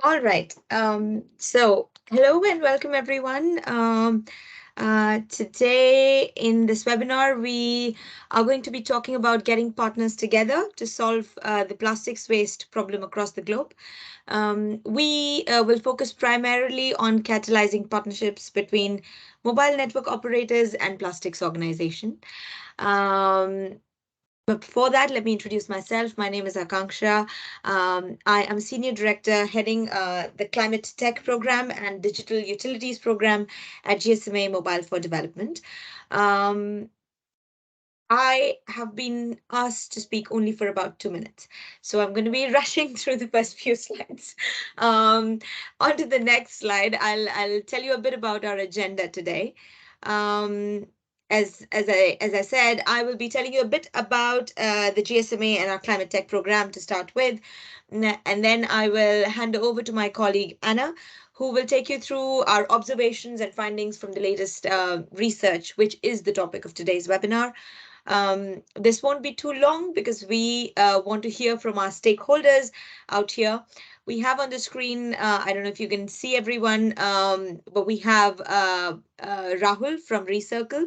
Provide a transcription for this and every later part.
All right. So hello and welcome everyone. Today in this webinar, we are going to be talking about getting partners together to solve the plastics waste problem across the globe. We will focus primarily on catalyzing partnerships between mobile network operators and plastics organization. But before that, let me introduce myself. My name is Akanksha. I am a senior director heading the ClimateTech program and digital utilities program at GSMA Mobile for Development. I have been asked to speak only for about 2 minutes, so I'm going to be rushing through the first few slides. On to the next slide, I'll tell you a bit about our agenda today. Um, as I said, I will be telling you a bit about the GSMA and our climate tech program to start with, and then I will hand over to my colleague Anna, who will take you through our observations and findings from the latest research, which is the topic of today's webinar. This won't be too long because we want to hear from our stakeholders out here. We have on the screen, I don't know if you can see everyone, but we have Rahul from Recircle.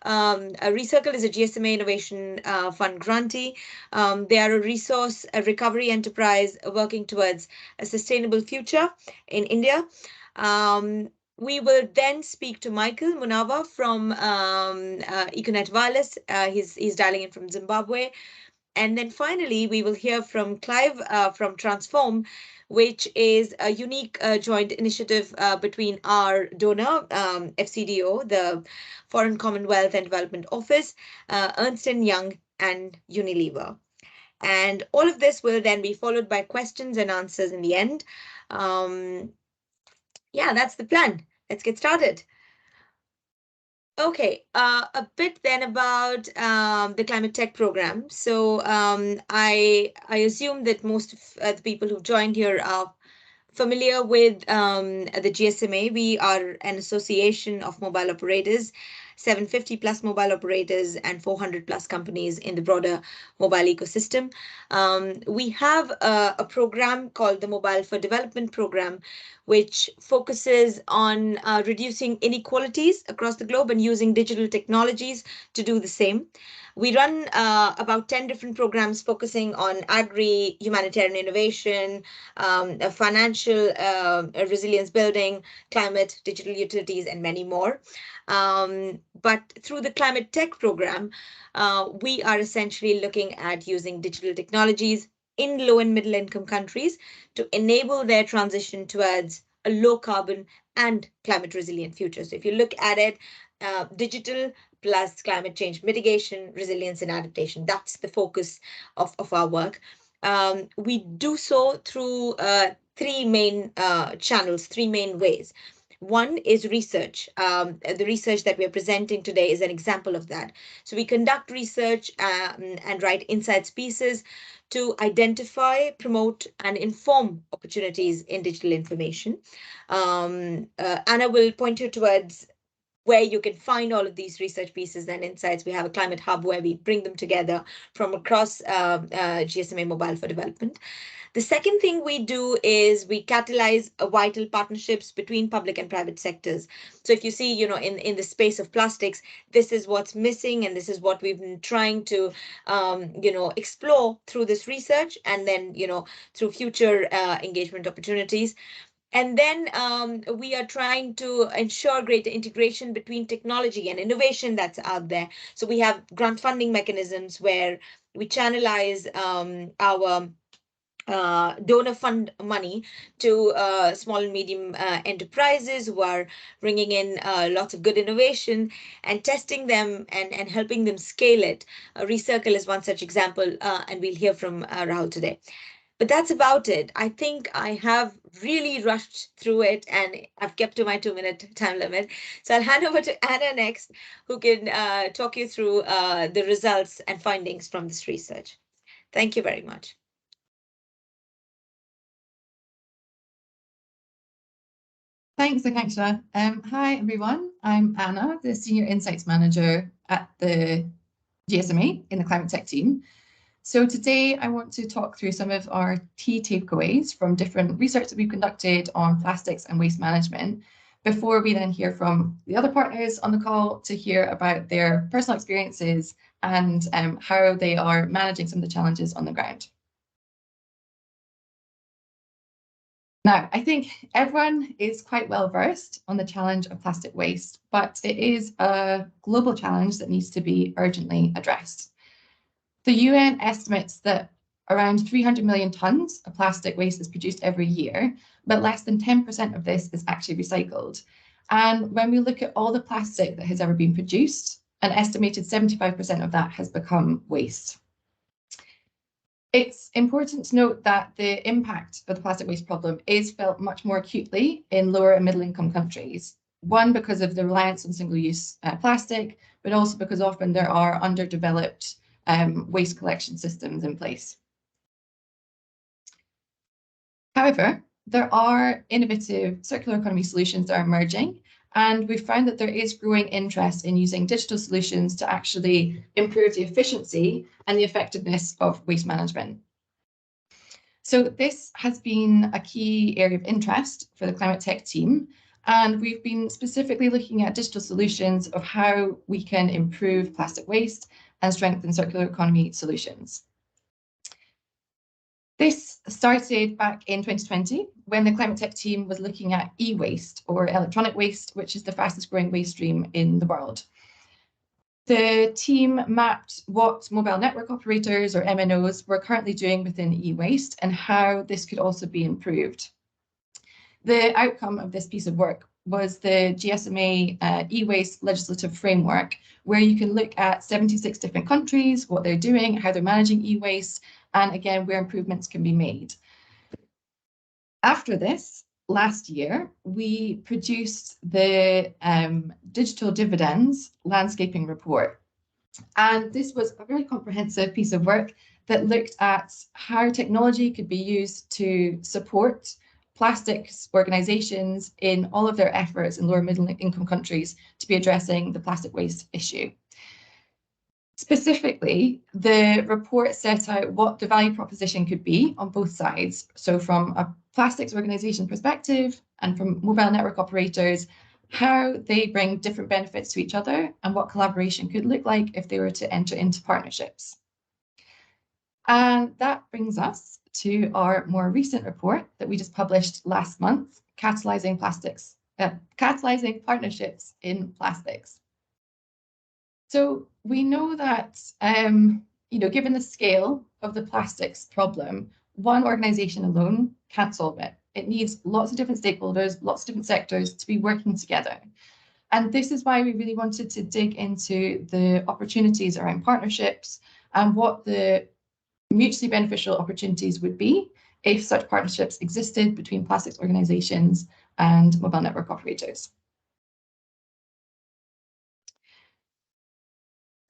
Recircle is a GSMA Innovation Fund grantee. They are a resource a recovery enterprise working towards a sustainable future in India. We will then speak to Michael Munawa from Econet Wireless. He's dialing in from Zimbabwe. And then finally, we will hear from Clive from Transform, which is a unique joint initiative between our donor, FCDO, the Foreign Commonwealth and Development Office, Ernst & Young, and Unilever. And all of this will then be followed by questions and answers in the end. Yeah, that's the plan. Let's get started. Okay, a bit then about the climate tech program. So I assume that most of the people who've joined here are familiar with the GSMA. We are an association of mobile operators, 750 plus mobile operators and 400 plus companies in the broader mobile ecosystem. We have a program called the Mobile for Development Program, which focuses on reducing inequalities across the globe and using digital technologies to do the same. We run about 10 different programs focusing on agri, humanitarian innovation, financial resilience building, climate, digital utilities, and many more. But through the Climate Tech program, we are essentially looking at using digital technologies in low and middle income countries to enable their transition towards a low carbon and climate resilient future. So if you look at it, digital plus climate change mitigation, resilience, and adaptation, that's the focus of our work. We do so through three main channels, three main ways. One is research. The research that we are presenting today is an example of that. So we conduct research and write insights pieces to identify, promote, and inform opportunities in digital information. Anna will point you towards where you can find all of these research pieces and insights. We have a climate hub where we bring them together from across GSMA Mobile for Development. The second thing we do is we catalyze vital partnerships between public and private sectors. So if you see, in the space of plastics, this is what's missing, and this is what we've been trying to, explore through this research, and then, through future engagement opportunities. And then we are trying to ensure greater integration between technology and innovation that's out there. So we have grant funding mechanisms where we channelize our donor fund money to small and medium enterprises who are bringing in lots of good innovation and testing them and helping them scale it. Recircle is one such example, and we'll hear from Rahul today. But that's about it. I think I have really rushed through it and I've kept to my 2-minute time limit. So I'll hand over to Anna next, who can talk you through the results and findings from this research. Thank you very much. Thanks, Akanksha. Hi, everyone. I'm Anna, the Senior Insights Manager at the GSMA in the Climate Tech team. So today I want to talk through some of our key takeaways from different research that we've conducted on plastics and waste management, before we then hear from the other partners on the call to hear about their personal experiences and how they are managing some of the challenges on the ground. Now, I think everyone is quite well versed on the challenge of plastic waste, but it is a global challenge that needs to be urgently addressed. The UN estimates that around 300 million tonnes of plastic waste is produced every year, but less than 10% of this is actually recycled. And when we look at all the plastic that has ever been produced, an estimated 75% of that has become waste. It's important to note that the impact of the plastic waste problem is felt much more acutely in lower and middle income countries. One, because of the reliance on single-use plastic, but also because often there are underdeveloped waste collection systems in place. However, there are innovative circular economy solutions that are emerging, and we've found that there is growing interest in using digital solutions to actually improve the efficiency and the effectiveness of waste management. So this has been a key area of interest for the ClimateTech team, and we've been specifically looking at digital solutions of how we can improve plastic waste and strengthen circular economy solutions. This started back in 2020 when the ClimateTech team was looking at e-waste, or electronic waste, which is the fastest growing waste stream in the world. The team mapped what mobile network operators, or MNOs, were currently doing within e-waste and how this could also be improved. The outcome of this piece of work was the GSMA e-waste legislative framework, where you can look at 76 different countries, what they're doing, how they're managing e-waste, and again, where improvements can be made. After this, last year, we produced the Digital Dividends Landscaping Report. And this was a very comprehensive piece of work that looked at how technology could be used to support plastics organizations in all of their efforts in lower middle income countries to be addressing the plastic waste issue. Specifically, the report set out what the value proposition could be on both sides. So from a plastics organization perspective and from mobile network operators, how they bring different benefits to each other and what collaboration could look like if they were to enter into partnerships. And that brings us to our more recent report that we just published last month, Catalysing Partnerships in Plastics. So we know that, given the scale of the plastics problem, one organization alone can't solve it. It needs lots of different stakeholders, lots of different sectors to be working together. And this is why we really wanted to dig into the opportunities around partnerships and what the mutually beneficial opportunities would be if such partnerships existed between plastics organizations and mobile network operators.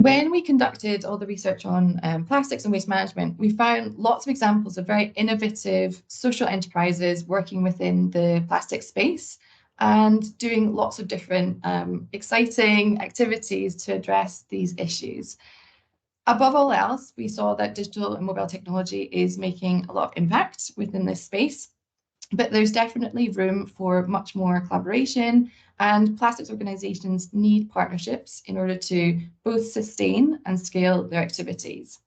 When we conducted all the research on plastics and waste management, we found lots of examples of very innovative social enterprises working within the plastic space and doing lots of different exciting activities to address these issues. Above all else, we saw that digital and mobile technology is making a lot of impact within this space, but there's definitely room for much more collaboration, and plastics organizations need partnerships in order to both sustain and scale their activities.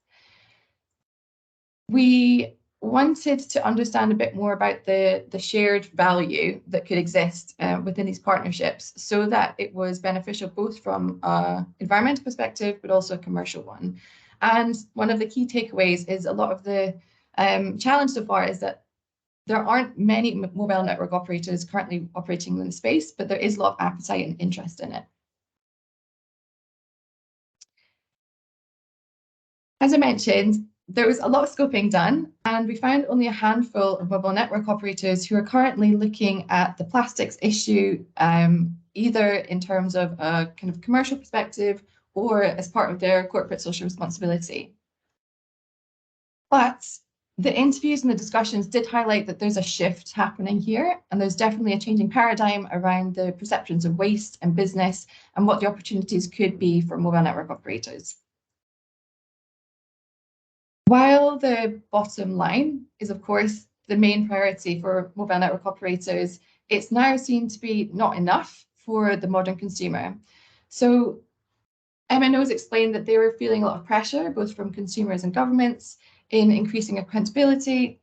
We wanted to understand a bit more about the shared value that could exist within these partnerships so that it was beneficial both from an environmental perspective, but also a commercial one. And one of the key takeaways is a lot of the challenge so far is that there aren't many mobile network operators currently operating in the space, but there is a lot of appetite and interest in it. As I mentioned, there was a lot of scoping done, and we found only a handful of mobile network operators who are currently looking at the plastics issue, either in terms of a kind of commercial perspective or as part of their corporate social responsibility. But the interviews and the discussions did highlight that there's a shift happening here, and there's definitely a changing paradigm around the perceptions of waste and business and what the opportunities could be for mobile network operators. While the bottom line is, of course, the main priority for mobile network operators, it's now seen to be not enough for the modern consumer. So MNOs explained that they were feeling a lot of pressure, both from consumers and governments, in increasing accountability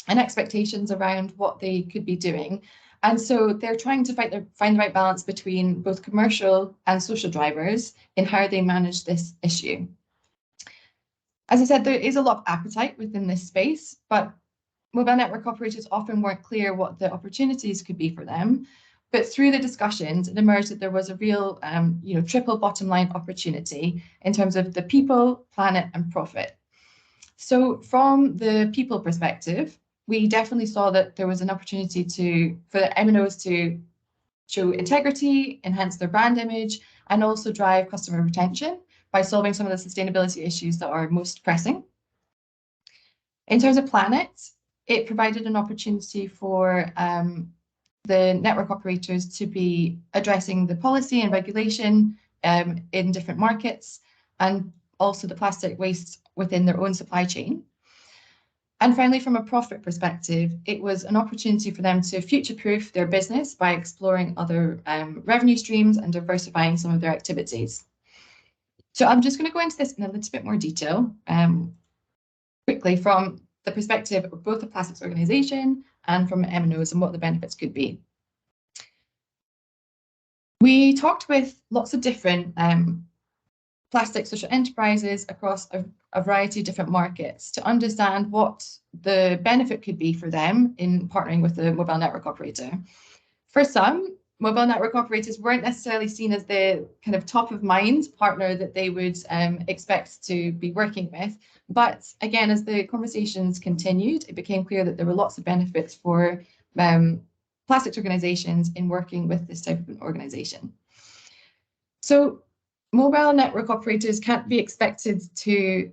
and expectations around what they could be doing. And so they're trying to find the right balance between both commercial and social drivers in how they manage this issue. As I said, there is a lot of appetite within this space, but mobile network operators often weren't clear what the opportunities could be for them. But through the discussions, it emerged that there was a real, triple bottom line opportunity in terms of the people, planet, and profit. So from the people perspective, we definitely saw that there was an opportunity for the MNOs to show integrity, enhance their brand image, and also drive customer retention by solving some of the sustainability issues that are most pressing. In terms of planet, it provided an opportunity for the network operators to be addressing the policy and regulation in different markets, and also the plastic waste within their own supply chain. And finally, from a profit perspective, it was an opportunity for them to future-proof their business by exploring other revenue streams and diversifying some of their activities. So I'm just going to go into this in a little bit more detail quickly from the perspective of both the plastics organization and from MNOs and what the benefits could be. We talked with lots of different plastic social enterprises across a variety of different markets to understand what the benefit could be for them in partnering with the mobile network operator. For some, mobile network operators weren't necessarily seen as the kind of top of mind partner that they would expect to be working with. But again, as the conversations continued, it became clear that there were lots of benefits for plastics organizations in working with this type of an organization. So mobile network operators can't be expected to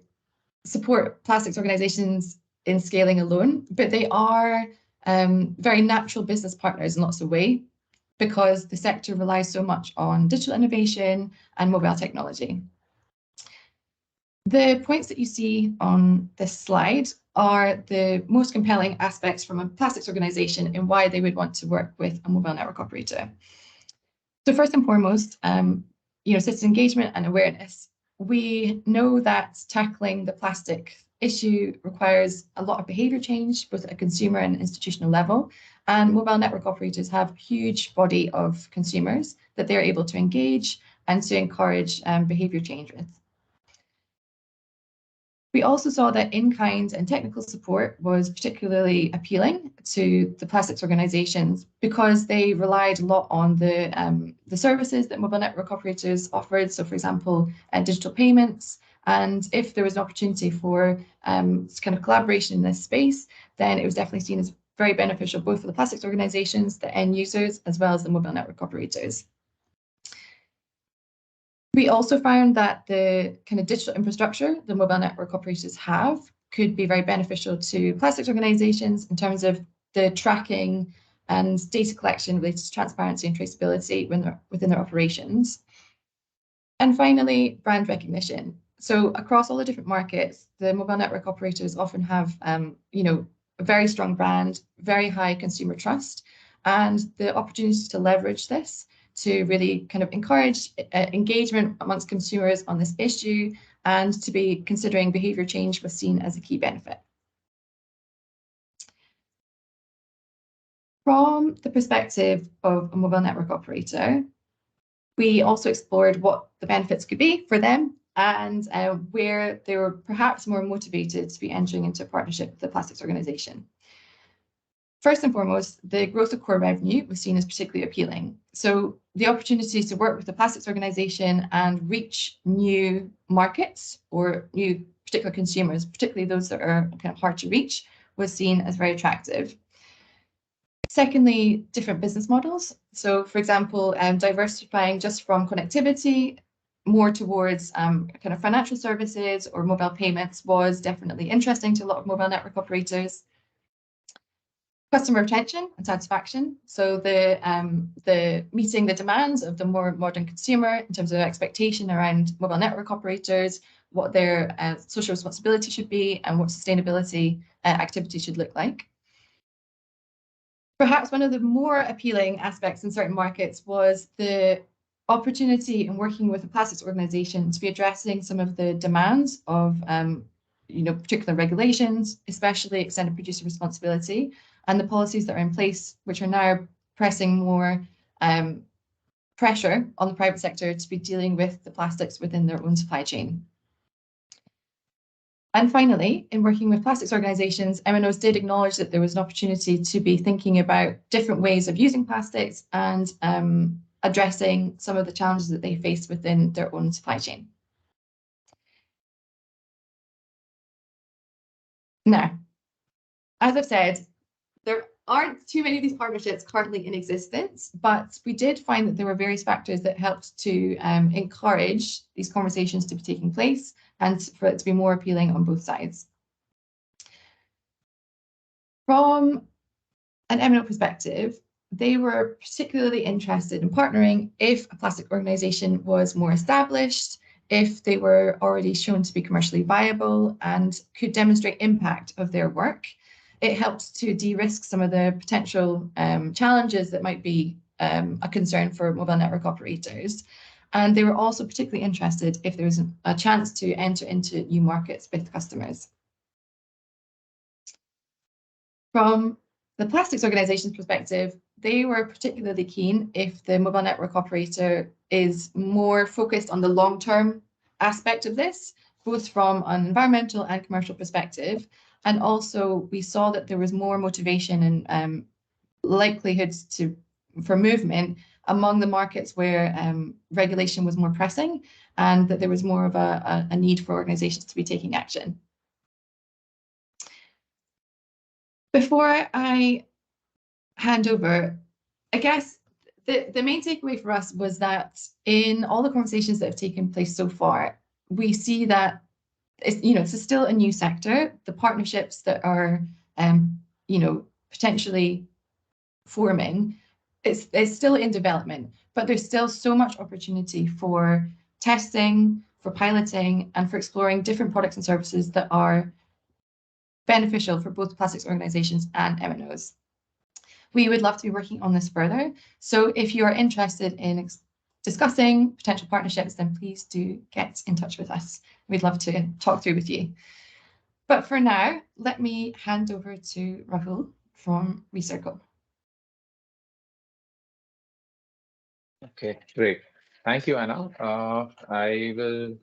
support plastics organizations in scaling alone, but they are very natural business partners in lots of ways because the sector relies so much on digital innovation and mobile technology. The points that you see on this slide are the most compelling aspects from a plastics organization and why they would want to work with a mobile network operator. So first and foremost, citizen engagement and awareness. We know that tackling the plastic issue requires a lot of behavior change, both at a consumer and institutional level. And mobile network operators have a huge body of consumers that they're able to engage and to encourage behavior change with. We also saw that in-kind and technical support was particularly appealing to the plastics organizations because they relied a lot on the services that mobile network operators offered. So for example, digital payments. And if there was an opportunity for kind of collaboration in this space, then it was definitely seen as very beneficial, both for the plastics organizations, the end users, as well as the mobile network operators. We also found that the kind of digital infrastructure the mobile network operators have could be very beneficial to plastics organizations in terms of the tracking and data collection related to transparency and traceability within their operations. And finally, brand recognition. So across all the different markets, the mobile network operators often have, a very strong brand, very high consumer trust, and the opportunity to leverage this to really kind of encourage engagement amongst consumers on this issue and to be considering behavior change was seen as a key benefit. From the perspective of a mobile network operator, we also explored what the benefits could be for them and where they were perhaps more motivated to be entering into a partnership with the plastics organization. First and foremost, the growth of core revenue was seen as particularly appealing. So the opportunities to work with the plastics organization and reach new markets or new particular consumers, particularly those that are kind of hard to reach, was seen as very attractive. Secondly, different business models. So for example, diversifying just from connectivity more towards kind of financial services or mobile payments was definitely interesting to a lot of mobile network operators. Customer retention and satisfaction. So the meeting the demands of the more modern consumer in terms of expectation around mobile network operators what their social responsibility should be and what sustainability activity should look like. Perhaps one of the more appealing aspects in certain markets was the opportunity in working with a plastics organization to be addressing some of the demands of particular regulations, especially extended producer responsibility, and the policies that are in place, which are now pressing more pressure on the private sector to be dealing with the plastics within their own supply chain. And finally, in working with plastics organisations, MNOs did acknowledge that there was an opportunity to be thinking about different ways of using plastics and addressing some of the challenges that they face within their own supply chain. Now, as I've said, there aren't too many of these partnerships currently in existence, but we did find that there were various factors that helped to encourage these conversations to be taking place and for it to be more appealing on both sides. From an MNO perspective, they were particularly interested in partnering if a plastic organisation was more established, if they were already shown to be commercially viable and could demonstrate impact of their work. It helped to de-risk some of the potential challenges that might be a concern for mobile network operators. And they were also particularly interested if there was a chance to enter into new markets with customers. From the plastics organisation's perspective, they were particularly keen if the mobile network operator is more focused on the long-term aspect of this, both from an environmental and commercial perspective. And also, we saw that there was more motivation and likelihoods for movement among the markets where regulation was more pressing and that there was more of a need for organisations to be taking action. Before I hand over, I guess the main takeaway for us was that in all the conversations that have taken place so far, we see that it's still a new sector. The partnerships that are potentially forming, it's still in development, but there's still so much opportunity for testing, for piloting, and for exploring different products and services that are beneficial for both plastics organisations and MNOs. We would love to be working on this further. So if you are interested in discussing potential partnerships, then please do get in touch with us. We'd love to talk through with you. But for now, let me hand over to Rahul from Recircle. Okay, great. Thank you, Anna. I will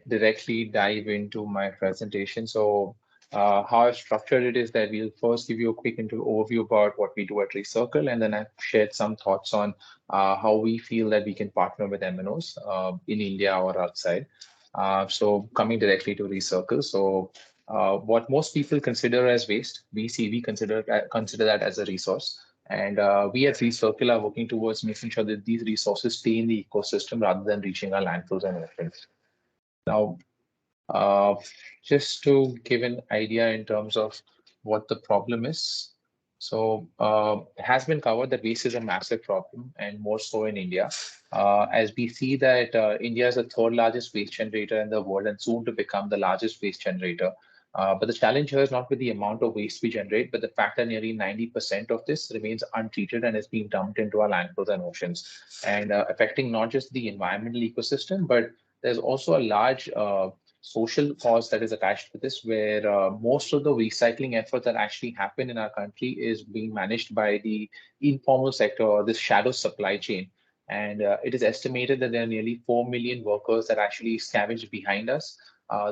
directly dive into my presentation. So how I've structured it is that we'll first give you a quick overview about what we do at Recircle, and then I've shared some thoughts on how we feel that we can partner with MNOs in India or outside. So coming directly to Recircle. So what most people consider as waste, we consider that as a resource. And we at Recircle are working towards making sure that these resources stay in the ecosystem rather than reaching our landfills and oceans. Now, just to give an idea in terms of what the problem is. So it has been covered that waste is a massive problem, and more so in India. As we see that India is the third largest waste generator in the world and soon to become the largest waste generator. But the challenge here is not with the amount of waste we generate, but the fact that nearly 90% of this remains untreated and is being dumped into our landfills and oceans, and affecting not just the environmental ecosystem, but there's also a large social cause that is attached to this, where most of the recycling efforts that actually happen in our country is being managed by the informal sector or this shadow supply chain. And it is estimated that there are nearly 4 million workers that actually scavenge behind us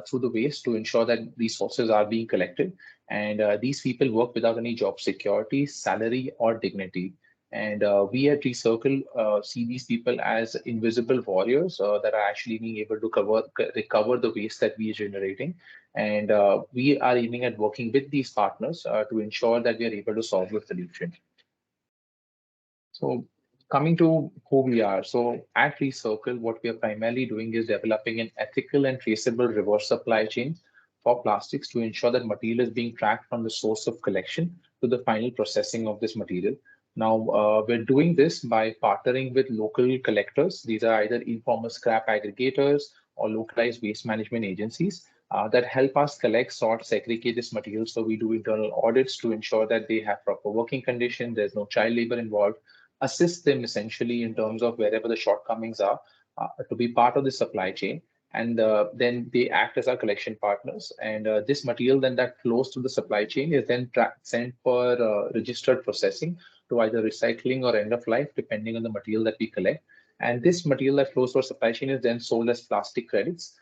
through the waste to ensure that resources are being collected. And these people work without any job security, salary, or dignity. And we at Recircle see these people as invisible warriors that are actually being able to recover the waste that we are generating. And we are aiming at working with these partners to ensure that we are able to solve the solution. So coming to who we are. So at Recircle, what we are primarily doing is developing an ethical and traceable reverse supply chain for plastics to ensure that material is being tracked from the source of collection to the final processing of this material. Now, we're doing this by partnering with local collectors. These are either informal scrap aggregators or localized waste management agencies that help us collect, sort, segregate this material. So we do internal audits to ensure that they have proper working conditions, there's no child labor involved, assist them essentially in terms of wherever the shortcomings are to be part of the supply chain. And then they act as our collection partners. And this material then that flows through the supply chain is then sent for registered processing to either recycling or end of life, depending on the material that we collect. And this material that flows through our supply chain is then sold as plastic credits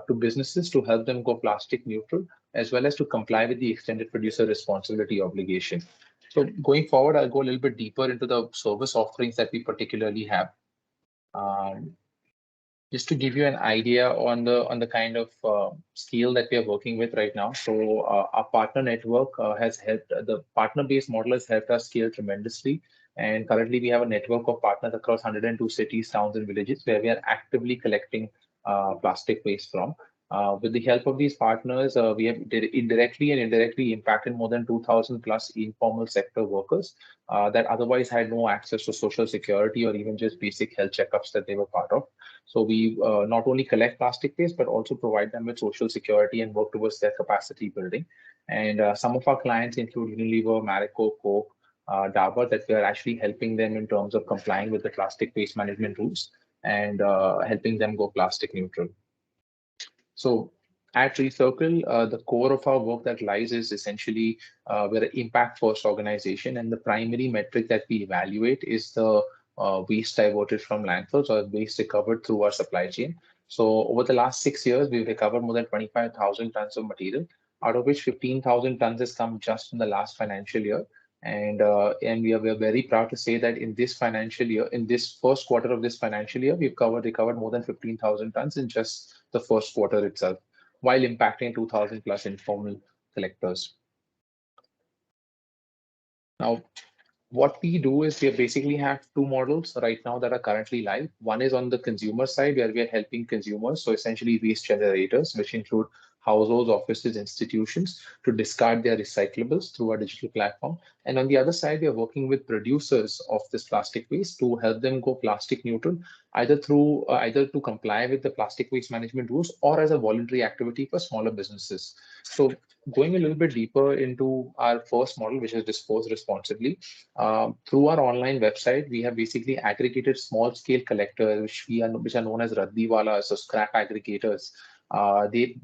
to businesses to help them go plastic neutral, as well as to comply with the extended producer responsibility obligation. So going forward, I'll go a little bit deeper into the service offerings that we particularly have. Um, just to give you an idea on the kind of scale that we are working with right now. So our partner network has helped. The partner-based model has helped us scale tremendously. And currently, we have a network of partners across 102 cities, towns, and villages where we are actively collecting plastic waste from. With the help of these partners, we have indirectly and indirectly impacted more than 2,000 plus informal sector workers that otherwise had no access to social security or even just basic health checkups that they were part of. So we not only collect plastic waste, but also provide them with social security and work towards their capacity building. And some of our clients include Unilever, Marico, Coke, Dabur, that we are actually helping them in terms of complying with the plastic waste management rules and helping them go plastic neutral. So at Recircle, the core of our work that lies is essentially we're an impact first organization, and the primary metric that we evaluate is the waste diverted from landfills or waste recovered through our supply chain. So over the last 6 years, we've recovered more than 25,000 tons of material, out of which 15,000 tons has come just in the last financial year. And we are very proud to say that in this financial year, in this first quarter of this financial year, we've recovered more than 15,000 tons in just the first quarter itself, while impacting 2,000 plus informal collectors. Now, what we do is we basically have two models right now that are currently live. One is on the consumer side, where we are helping consumers, so essentially waste generators, which include households, offices, institutions, to discard their recyclables through our digital platform. And on the other side, we are working with producers of this plastic waste to help them go plastic neutral, either to comply with the plastic waste management rules or as a voluntary activity for smaller businesses. So going a little bit deeper into our first model, which is dispose responsibly, through our online website, we have basically aggregated small-scale collectors, which are known as Raddiwalas, so scrap aggregators. They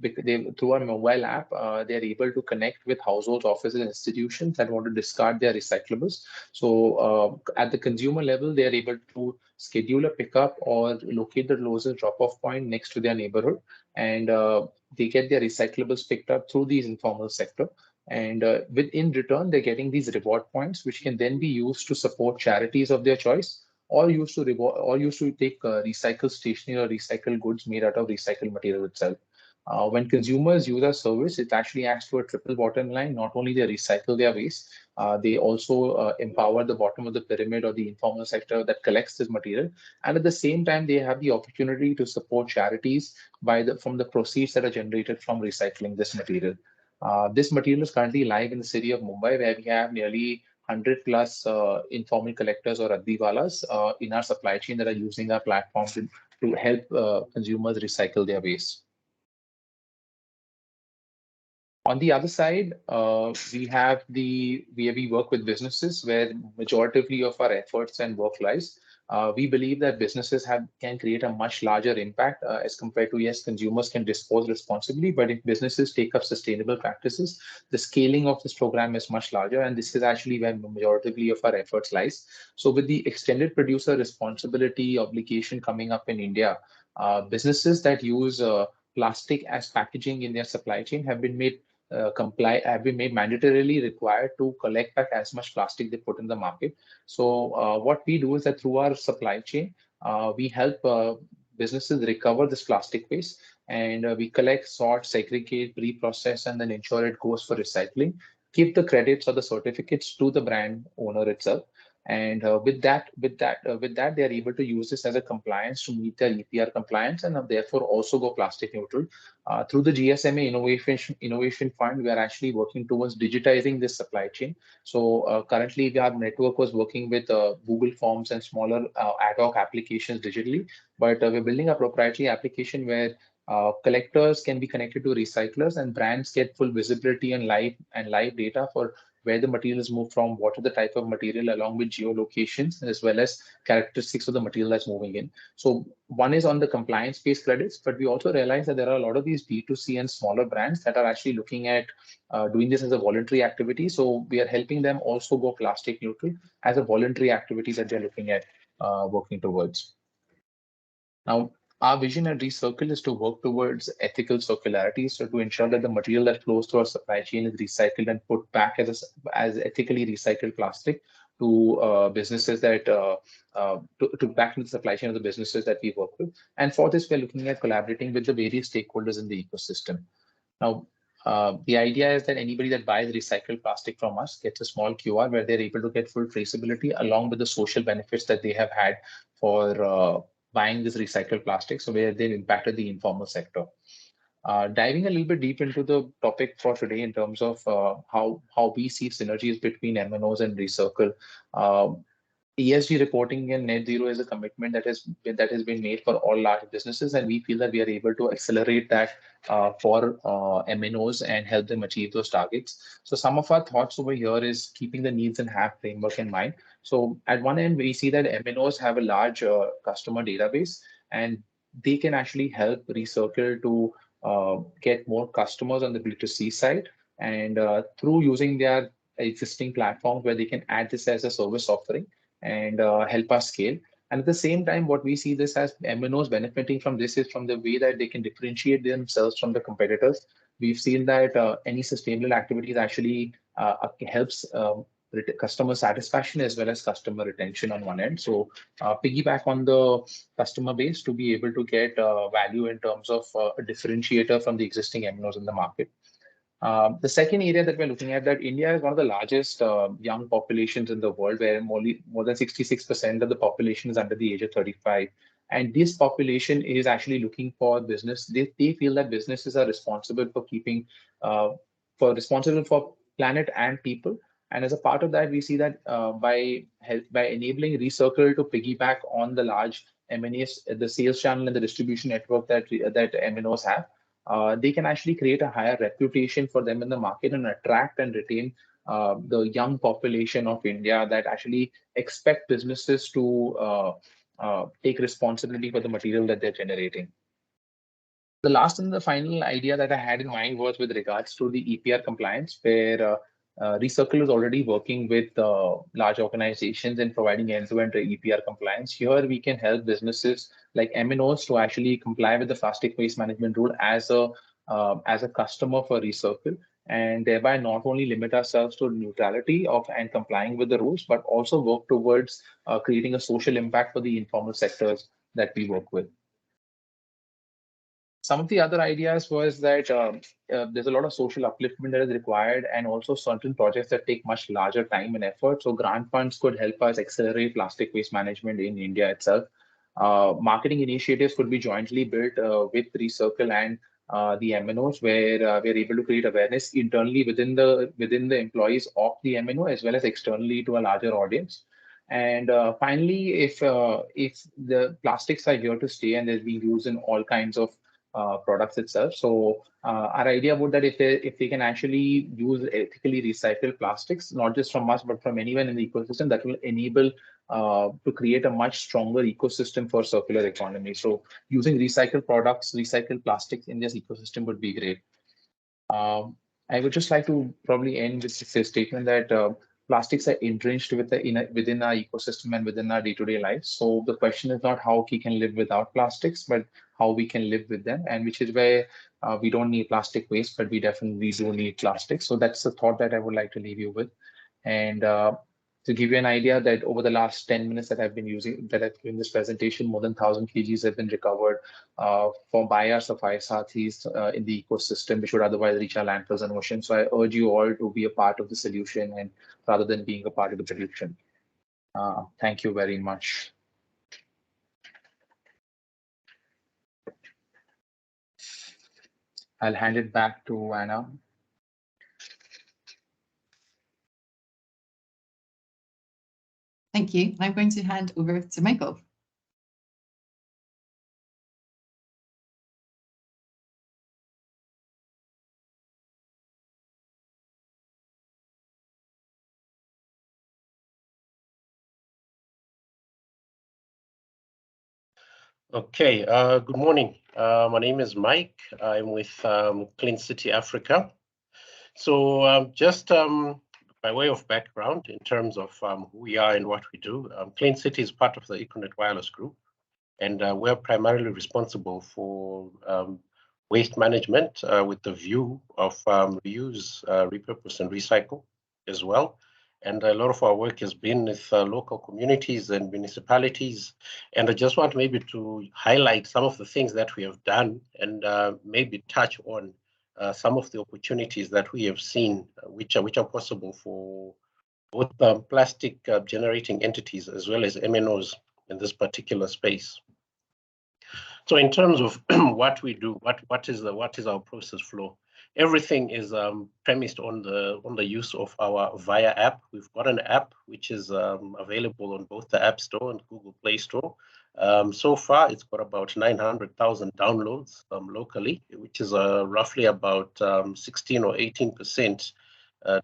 through our mobile app, they are able to connect with households, offices, and institutions that want to discard their recyclables. So at the consumer level, they are able to schedule a pickup or locate the closest drop-off point next to their neighborhood, and they get their recyclables picked up through these informal sector. And in return, they're getting these reward points, which can then be used to support charities of their choice, or used to take recycled stationery or recycled goods made out of recycled material itself. When consumers use our service, it actually acts to a triple bottom line. Not only they recycle their waste, they also empower the bottom of the pyramid or the informal sector that collects this material. And at the same time, they have the opportunity to support charities from the proceeds that are generated from recycling this material. This material is currently live in the city of Mumbai, where we have nearly 100 plus informal collectors or Addiwalas in our supply chain that are using our platform to help consumers recycle their waste. On the other side, we work with businesses where majority of our efforts and work lies. We believe that businesses can create a much larger impact as compared to, yes, consumers can dispose responsibly, but if businesses take up sustainable practices, the scaling of this program is much larger, and this is actually where majority of our efforts lies. So with the extended producer responsibility obligation coming up in India, businesses that use plastic as packaging in their supply chain have been made mandatorily required to collect back as much plastic they put in the market. So what we do is that through our supply chain, we help businesses recover this plastic waste, and we collect, sort, segregate, pre-process, and then ensure it goes for recycling. Give the credits or the certificates to the brand owner itself. And with that, they are able to use this as a compliance to meet their EPR compliance, and therefore also go plastic neutral. Through the GSMA Innovation Fund, we are actually working towards digitizing this supply chain. So currently, our network was working with Google Forms and smaller ad hoc applications digitally, but we're building a proprietary application where Collectors can be connected to recyclers, and brands get full visibility and live data for where the material is moved from, what are the type of material, along with geolocations, as well as characteristics of the material that's moving in. So one is on the compliance-based credits, but we also realize that there are a lot of these B2C and smaller brands that are actually looking at doing this as a voluntary activity. So we are helping them also go plastic neutral as a voluntary activity that they're looking at working towards. Now, our vision at Recircle is to work towards ethical circularity, so to ensure that the material that flows through our supply chain is recycled and put back as ethically recycled plastic to businesses that to back into the supply chain of the businesses that we work with. And for this, we're looking at collaborating with the various stakeholders in the ecosystem. Now, the idea is that anybody that buys recycled plastic from us gets a small QR where they're able to get full traceability along with the social benefits that they have had for buying this recycled plastic, so where they've impacted the informal sector. Diving a little bit deep into the topic for today in terms of how we see synergies between MNOs and Recircle. ESG reporting and net zero is a commitment that has been made for all large businesses, and we feel that we are able to accelerate that for MNOs and help them achieve those targets. So some of our thoughts over here is keeping the needs and have framework in mind. So at one end, we see that MNOs have a large customer database, and they can actually help Recircle to get more customers on the B2C side, and through using their existing platforms where they can add this as a service offering and help us scale. And at the same time, what we see this as MNOs benefiting from this is from the way that they can differentiate themselves from the competitors. We've seen that any sustainable activities actually helps customer satisfaction as well as customer retention on one end. So piggyback on the customer base to be able to get value in terms of a differentiator from the existing MNOs in the market. The second area that we're looking at, that India is one of the largest young populations in the world, where more than 66% of the population is under the age of 35. And this population is actually looking for business. They feel that businesses are responsible for responsible for planet and people. And as a part of that, we see that by enabling Recircle to piggyback on the large M&As, the sales channel and the distribution network that MNOs have, they can actually create a higher reputation for them in the market and attract and retain the young population of India that actually expect businesses to take responsibility for the material that they're generating. The last and the final idea that I had in mind was with regards to the EPR compliance, where Recircle is already working with large organizations in providing end-to-end EPR compliance. Here, we can help businesses like MNOs to actually comply with the plastic waste management rule as a customer for Recircle, and thereby not only limit ourselves to neutrality of and complying with the rules, but also work towards creating a social impact for the informal sectors that we work with. Some of the other ideas was that there's a lot of social upliftment that is required, and also certain projects that take much larger time and effort. So grant funds could help us accelerate plastic waste management in India itself. Marketing initiatives could be jointly built with Recircle and the MNOs, where we're able to create awareness internally within the employees of the MNO as well as externally to a larger audience. And finally, if the plastics are here to stay and they're being used in all kinds of products itself. So our idea would that if they can actually use ethically recycled plastics, not just from us, but from anyone in the ecosystem, that will enable to create a much stronger ecosystem for circular economy. So using recycled products, recycled plastics in this ecosystem would be great. I would just like to probably end with this statement that plastics are entrenched within our ecosystem and within our day-to-day lives. So the question is not how we can live without plastics, but how we can live with them, and which is where we don't need plastic waste, but we definitely do need plastic. So that's the thought that I would like to leave you with. And to give you an idea that over the last 10 minutes that I've given this presentation, more than 1,000 kgs have been recovered by our Safai Sathis in the ecosystem, which would otherwise reach our landfills and oceans. So I urge you all to be a part of the solution and rather than being a part of the solution. Thank you very much. I'll hand it back to Anna. Thank you. I'm going to hand over to Michael. Okay, good morning. My name is Mike. I'm with Clean City Africa. So just by way of background in terms of who we are and what we do, Clean City is part of the Econet Wireless Group, and we're primarily responsible for waste management with the view of reuse, repurpose, and recycle as well. And a lot of our work has been with local communities and municipalities. And I just want maybe to highlight some of the things that we have done and maybe touch on some of the opportunities that we have seen, which are possible for both plastic generating entities as well as MNOs in this particular space. So in terms of what we do, what is our process flow? Everything is premised on the use of our VIA app. We've got an app which is available on both the App Store and Google Play Store. So far, it's got about 900,000 downloads locally, which is roughly about 16 or 18%,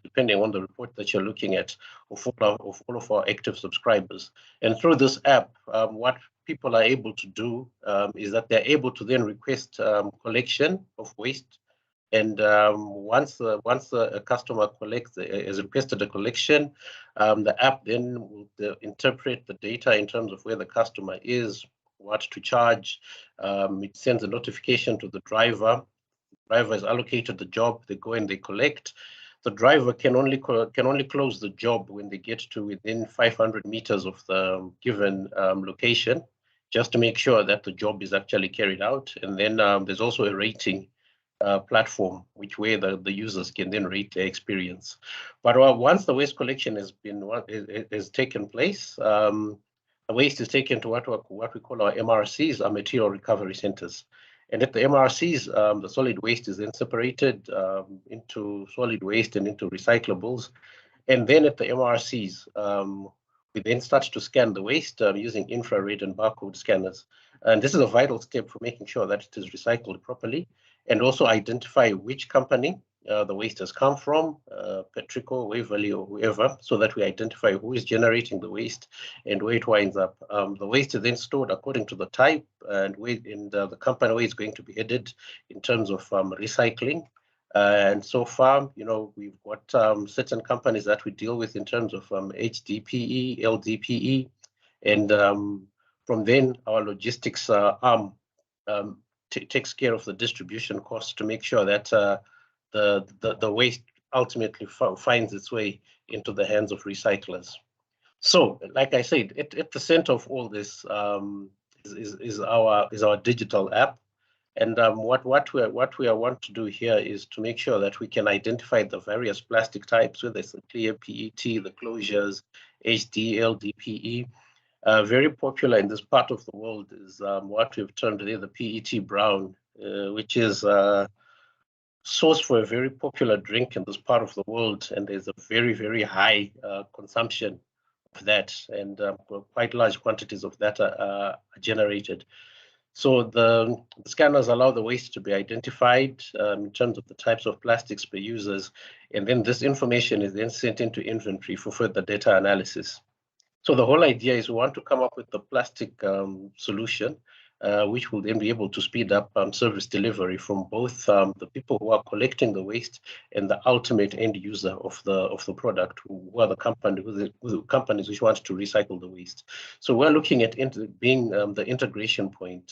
depending on the report that you're looking at, of all of our active subscribers. And through this app, what people are able to do is that they're able to then request collection of waste. And once a customer has requested a collection, the app then will interpret the data in terms of where the customer is, what to charge. It sends a notification to the driver. The driver is allocated the job. They go and they collect. The driver can only close the job when they get to within 500 meters of the given location, just to make sure that the job is actually carried out. And then there's also a rating platform, where the users can then rate their experience. But once the waste collection has taken place, the waste is taken to what we call our MRCs, our material recovery centers. And at the MRCs, the solid waste is then separated into solid waste and into recyclables. And then at the MRCs, we then start to scan the waste using infrared and barcode scanners. And this is a vital step for making sure that it is recycled properly, and also identify which company the waste has come from, Petrico, Waverley, or whoever, so that we identify who is generating the waste and where it winds up. The waste is then stored according to the type and the company where it's going to be headed in terms of recycling. And so far, we've got certain companies that we deal with in terms of HDPE, LDPE, and from then our logistics arm takes care of the distribution costs to make sure that the waste ultimately finds its way into the hands of recyclers. So, like I said, at the center of all this is our digital app. And what we want to do here is to make sure that we can identify the various plastic types, whether it's the clear PET, the closures, HD, LDPE. Very popular in this part of the world is what we've termed today the PET brown, which is source for a very popular drink in this part of the world, and there's a very, very high consumption of that, and quite large quantities of that are generated. So the scanners allow the waste to be identified in terms of the types of plastics per users, and then this information is then sent into inventory for further data analysis. So the whole idea is we want to come up with the plastic solution, which will then be able to speed up service delivery from both the people who are collecting the waste and the ultimate end user of the product, who are the companies which want to recycle the waste. So we're looking at being the integration point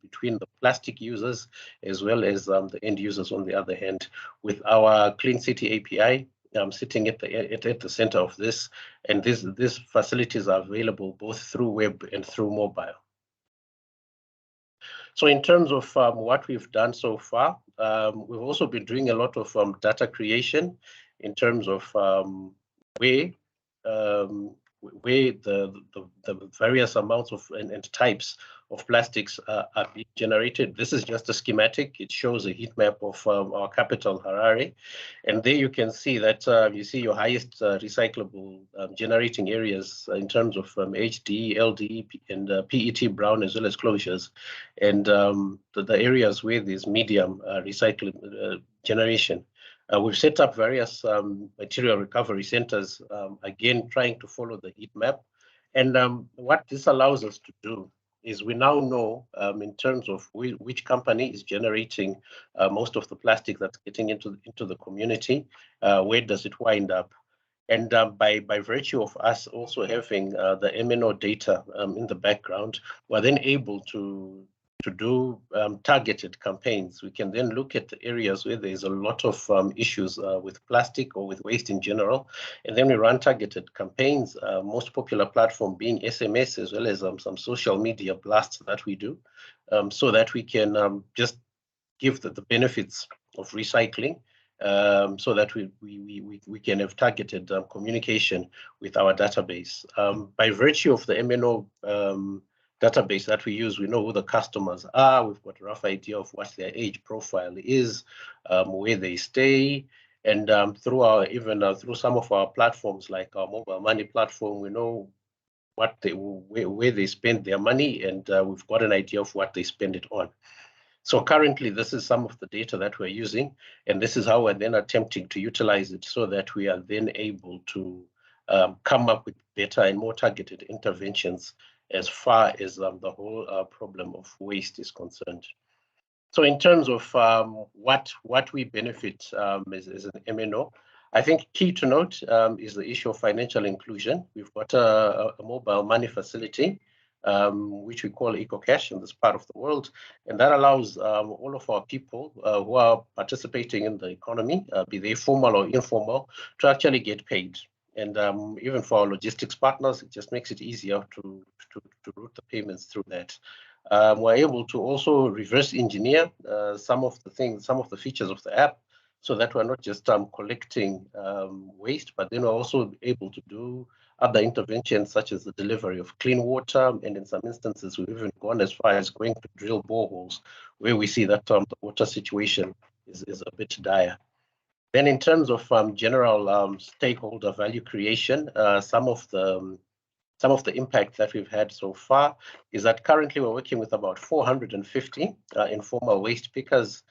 between the plastic users as well as the end users on the other hand, with our Clean City API. Sitting at the center of this, and these facilities are available both through web and through mobile. So in terms of what we've done so far, we've also been doing a lot of data creation in terms of where the various amounts of and types of plastics are being generated. This is just a schematic. It shows a heat map of our capital, Harare. And there you can see that you see your highest recyclable generating areas in terms of HD, LD, and PET brown, as well as closures. And the areas where there's medium recycling generation. We've set up various material recovery centers, again, trying to follow the heat map. And what this allows us to do is we now know in terms of which company is generating most of the plastic that's getting into the community, where does it wind up? And by virtue of us also having the MNO data in the background, we're then able to do targeted campaigns. We can then look at the areas where there's a lot of issues with plastic or with waste in general, and then we run targeted campaigns, most popular platform being SMS, as well as some social media blasts that we do, so that we can just give the benefits of recycling, so that we can have targeted communication with our database. By virtue of the MNO database that we use, we know who the customers are. We've got a rough idea of what their age profile is, where they stay, and through some of our platforms like our mobile money platform, we know where they spend their money, and we've got an idea of what they spend it on. So currently, this is some of the data that we're using, and this is how we're then attempting to utilize it so that we are then able to come up with better and more targeted interventions as far as the whole problem of waste is concerned. So in terms of what we benefit as an MNO, I think key to note is the issue of financial inclusion. We've got a mobile money facility, which we call EcoCash in this part of the world. And that allows all of our people who are participating in the economy, be they formal or informal, to actually get paid. And even for our logistics partners, it just makes it easier to route the payments through that. We're able to also reverse engineer some of the features of the app, so that we're not just collecting waste, but then we're also able to do other interventions such as the delivery of clean water, and in some instances we've even gone as far as going to drill boreholes where we see that the water situation is a bit dire. Then in terms of general stakeholder value creation, some of the impact that we've had so far is that currently we're working with about 450 informal waste pickers.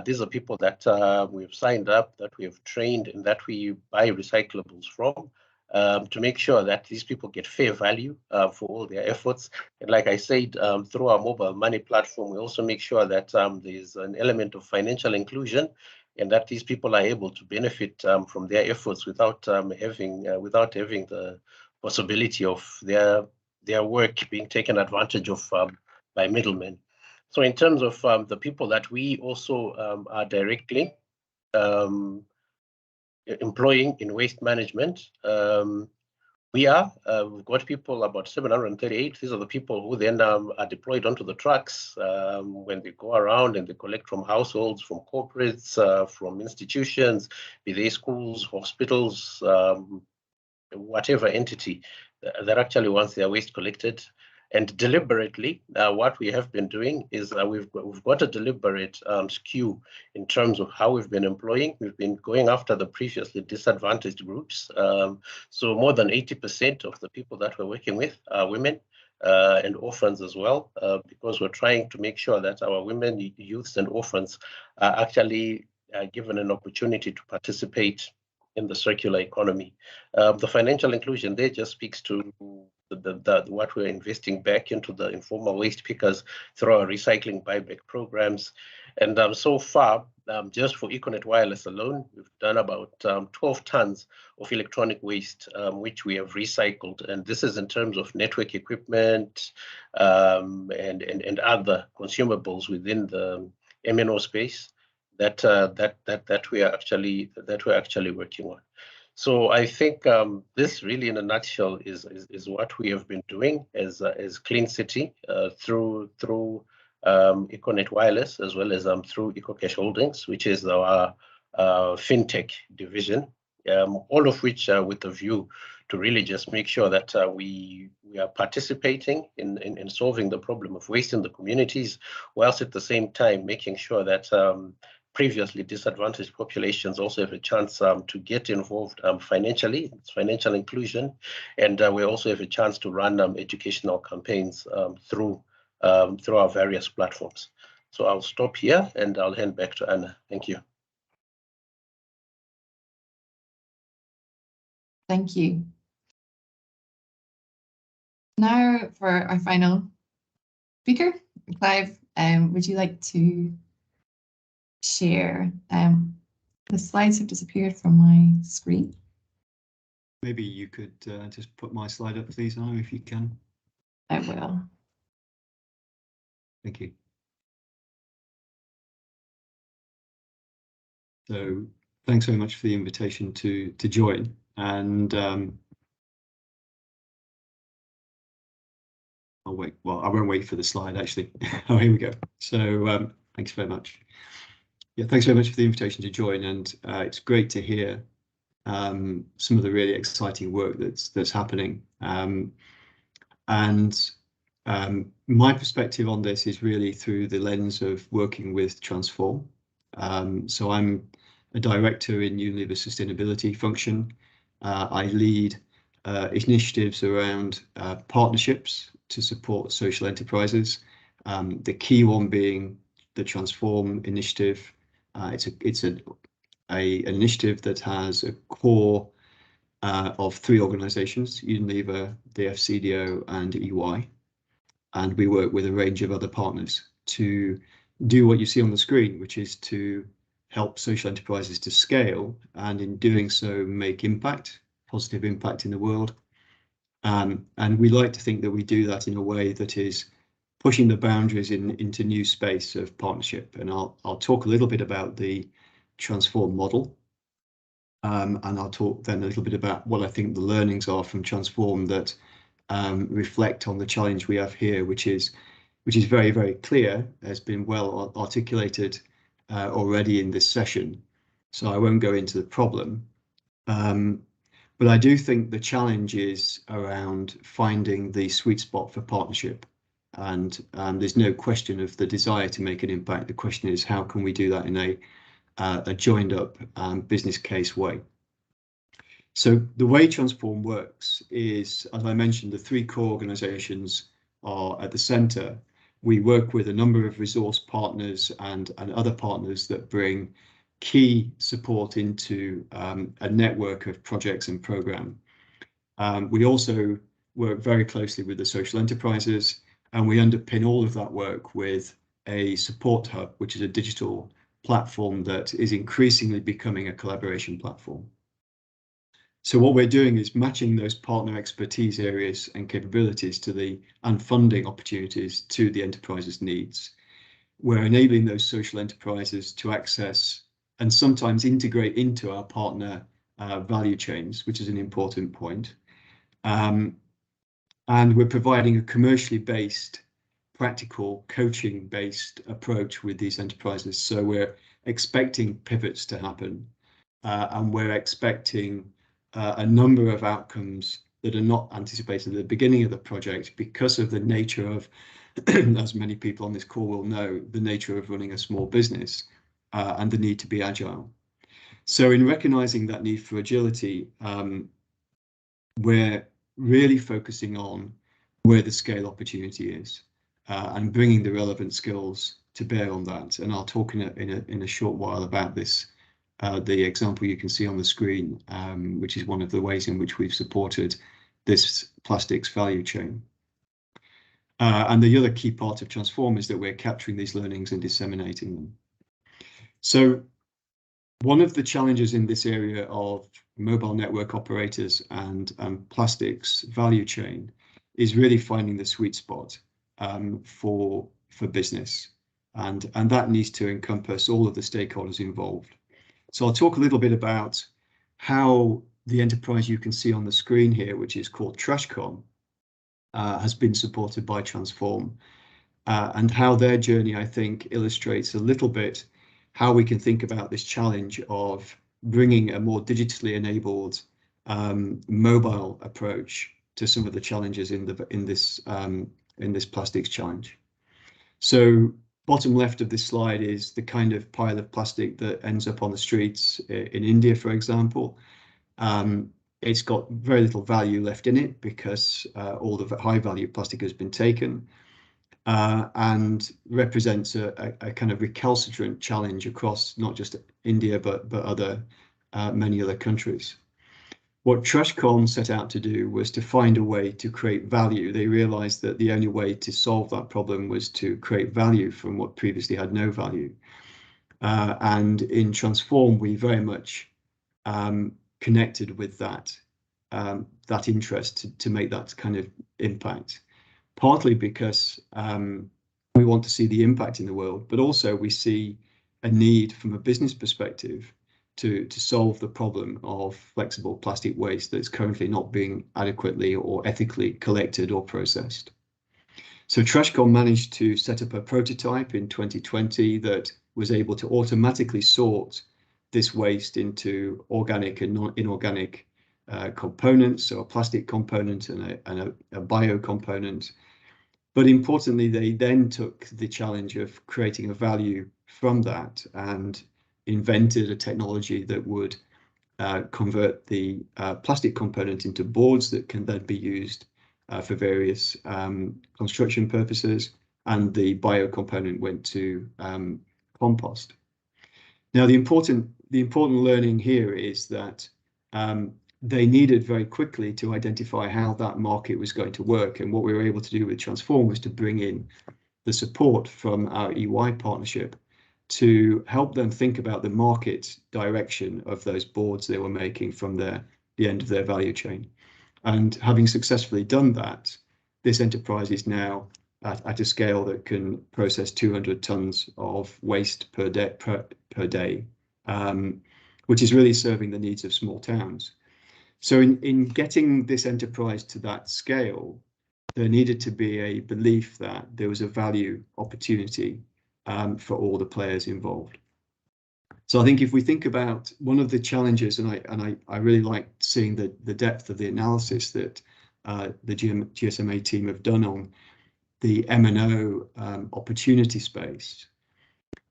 These are people that we've signed up, that we have trained, and that we buy recyclables from, to make sure that these people get fair value for all their efforts. And like I said, through our mobile money platform, we also make sure that there's an element of financial inclusion, and that these people are able to benefit from their efforts without having the possibility of their work being taken advantage of by middlemen. So in terms of the people that we also are directly employing in waste management, we've got people, about 738. These are the people who then are deployed onto the trucks when they go around and they collect from households, from corporates, from institutions, be they schools, hospitals, whatever entity that actually wants their waste collected. And deliberately, what we have been doing is we've got a deliberate skew in terms of how we've been employing. We've been going after the previously disadvantaged groups. So more than 80% of the people that we're working with are women and orphans as well, because we're trying to make sure that our women, youths, and orphans are actually given an opportunity to participate in the circular economy. The financial inclusion there just speaks to what we're investing back into the informal waste pickers through our recycling buyback programs. And so far, just for Econet Wireless alone, we've done about 12 tons of electronic waste, which we have recycled. And this is in terms of network equipment and other consumables within the MNO space that we're actually working on. So I think this really, in a nutshell, is what we have been doing as Clean City through Econet Wireless, as well as through EcoCash Holdings, which is our fintech division. All of which with a view to really just make sure that we are participating in solving the problem of waste in the communities, whilst at the same time making sure that previously disadvantaged populations also have a chance to get involved financially. It's financial inclusion, and we also have a chance to run educational campaigns through our various platforms. So I'll stop here and I'll hand back to Anna. Thank you. Thank you. Now for our final speaker. Clive, would you like to share? The slides have disappeared from my screen. Maybe you could just put my slide up, please, Anna, if you can. I will. Thank you. So thanks very much for the invitation to join. And I'll wait. Well, I won't wait for the slide, actually. Oh, here we go. So thanks very much. Yeah, thanks very much for the invitation to join. And it's great to hear some of the really exciting work that's happening. My perspective on this is really through the lens of working with Transform. So I'm a director in Unilever sustainability function. I lead initiatives around partnerships to support social enterprises. The key one being the Transform initiative. It's an initiative that has a core of 3 organisations: Unilever, the FCDO, and EY. And we work with a range of other partners to do what you see on the screen, which is to help social enterprises to scale, and in doing so make impact, positive impact in the world. And we like to think that we do that in a way that is pushing the boundaries into new space of partnership. And I'll talk a little bit about the Transform model. And I'll talk then a little bit about what I think the learnings are from Transform that reflect on the challenge we have here, which is very, very clear, has been well articulated already in this session. So I won't go into the problem. But I do think the challenge is around finding the sweet spot for partnership. And there's no question of the desire to make an impact. The question is, how can we do that in a joined up business case way? So the way Transform works is, as I mentioned, the 3 core organisations are at the centre. We work with a number of resource partners and other partners that bring key support into a network of projects and programme. We also work very closely with the social enterprises, and we underpin all of that work with a support hub, which is a digital platform that is increasingly becoming a collaboration platform. So what we're doing is matching those partner expertise areas and capabilities and funding opportunities to the enterprise's needs. We're enabling those social enterprises to access and sometimes integrate into our partner value chains, which is an important point. And we're providing a commercially based, practical, coaching-based approach with these enterprises. So we're expecting pivots to happen, and we're expecting a number of outcomes that are not anticipated at the beginning of the project because of the nature of, as many people on this call will know, the nature of running a small business and the need to be agile. So in recognizing that need for agility, we're really focusing on where the scale opportunity is and bringing the relevant skills to bear on that. And I'll talk in a short while about this. The example you can see on the screen, which is one of the ways in which we've supported this plastics value chain. And the other key part of Transform is that we're capturing these learnings and disseminating them. So one of the challenges in this area of mobile network operators and plastics value chain is really finding the sweet spot for business. And that needs to encompass all of the stakeholders involved. So I'll talk a little bit about how the enterprise you can see on the screen here, which is called Trashcom, has been supported by Transform, and how their journey, I think, illustrates a little bit how we can think about this challenge of bringing a more digitally enabled mobile approach to some of the challenges in this plastics challenge. So bottom left of this slide is the kind of pile of plastic that ends up on the streets in India, for example. It's got very little value left in it because all the high value plastic has been taken, and represents a kind of recalcitrant challenge across not just India, but many other countries. What TrashCon set out to do was to find a way to create value. They realized that the only way to solve that problem was to create value from what previously had no value. And in Transform, we very much connected with that interest to make that kind of impact, partly because we want to see the impact in the world, but also we see a need from a business perspective to solve the problem of flexible plastic waste that's currently not being adequately or ethically collected or processed. So TrashCon managed to set up a prototype in 2020 that was able to automatically sort this waste into organic and inorganic components, so a plastic component and a bio component. But importantly, they then took the challenge of creating a value from that and invented a technology that would convert the plastic component into boards that can then be used for various construction purposes, and the bio component went to compost. Now, the important learning here is that they needed very quickly to identify how that market was going to work. And what we were able to do with Transform was to bring in the support from our EY partnership to help them think about the market direction of those boards they were making from the end of their value chain. And having successfully done that, this enterprise is now at a scale that can process 200 tons of waste per day, which is really serving the needs of small towns. So in getting this enterprise to that scale, there needed to be a belief that there was a value opportunity for all the players involved. So I think if we think about one of the challenges, and I really like seeing the depth of the analysis that the GSMA team have done on the M&O opportunity space,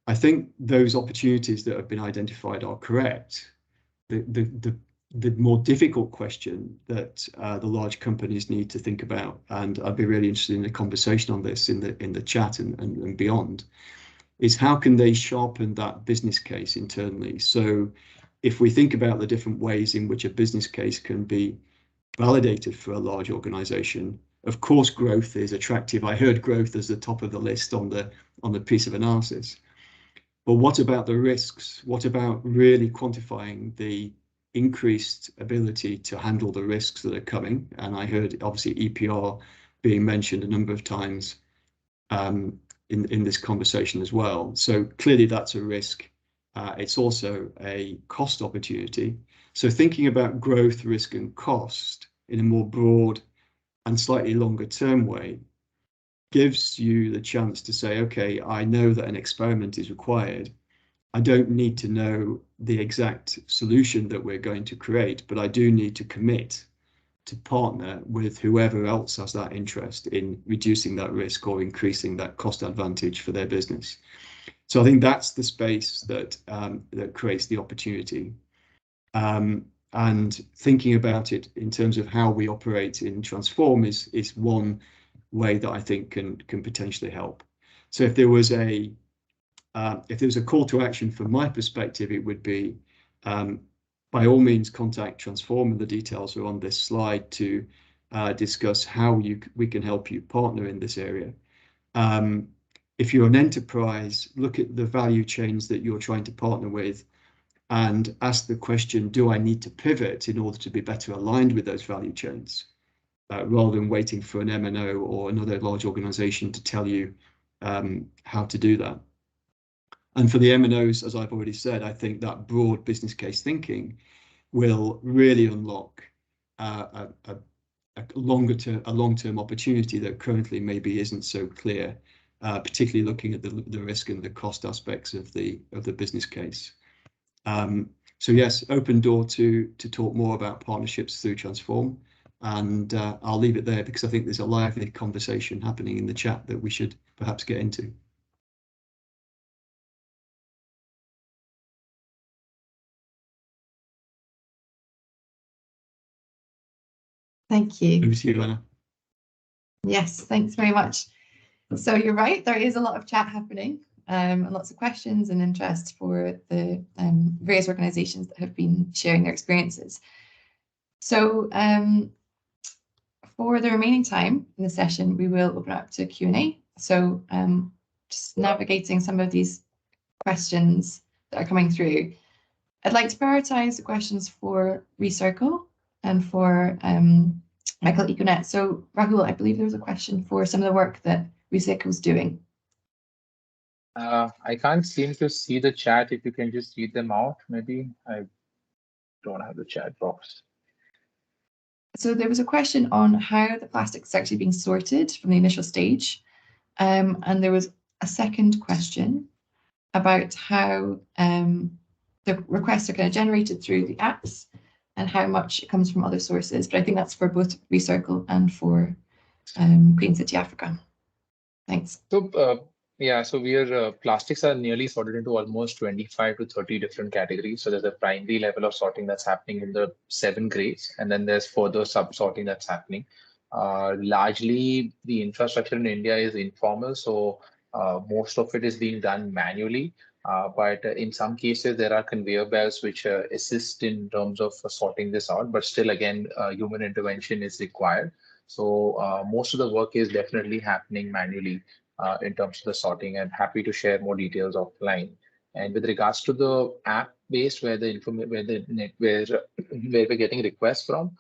I think those opportunities that have been identified are correct. The more difficult question that the large companies need to think about, and I'd be really interested in a conversation on this in the chat and beyond, is how can they sharpen that business case internally? So if we think about the different ways in which a business case can be validated for a large organization, of course growth is attractive. I heard growth as the top of the list on the piece of analysis. But what about the risks? What about really quantifying the increased ability to handle the risks that are coming? And I heard obviously EPR being mentioned a number of times in this conversation as well. So clearly that's a risk. It's also a cost opportunity. So thinking about growth, risk and cost in a more broad and slightly longer term way gives you the chance to say, okay, I know that an experiment is required. I don't need to know the exact solution that we're going to create, but I do need to commit to partner with whoever else has that interest in reducing that risk or increasing that cost advantage for their business. So I think that's the space that creates the opportunity. And thinking about it in terms of how we operate in Transform is one way that I think can potentially help. So if there was a call to action from my perspective, it would be by all means contact Transform, and the details are on this slide to discuss how we can help you partner in this area. If you're an enterprise, look at the value chains that you're trying to partner with and ask the question, do I need to pivot in order to be better aligned with those value chains, rather than waiting for an M&O or another large organization to tell you how to do that. And for the M&Os, as I've already said, I think that broad business case thinking will really unlock a long-term opportunity that currently maybe isn't so clear, particularly looking at the risk and the cost aspects of the business case. So yes, open door to talk more about partnerships through Transform, and I'll leave it there because I think there's a lively conversation happening in the chat that we should perhaps get into. Thank you. Over to you, Anna. Yes, thanks very much. So you're right, there is a lot of chat happening and lots of questions and interest for the various organisations that have been sharing their experiences. So for the remaining time in the session, we will open up to Q&A. So just navigating some of these questions that are coming through. I'd like to prioritize the questions for Recircle and for Michael Econet. So Rahul, I believe there was a question for some of the work that Recircle's doing. I can't seem to see the chat. If you can just read them out, maybe. I don't have the chat box. So there was a question on how the plastic is actually being sorted from the initial stage. And there was a second question about how the requests are kind of generated through the apps and how much it comes from other sources. But I think that's for both Recircle and for Clean City Africa. Thanks. So yeah, so plastics are nearly sorted into almost 25 to 30 different categories. So there's a primary level of sorting that's happening in the 7 grades, and then there's further sub-sorting that's happening. Largely, the infrastructure in India is informal, so most of it is being done manually. But in some cases, there are conveyor belts which assist in terms of sorting this out. But still, again, human intervention is required. So most of the work is definitely happening manually in terms of the sorting, and happy to share more details offline. And with regards to the app based where where we're getting requests from,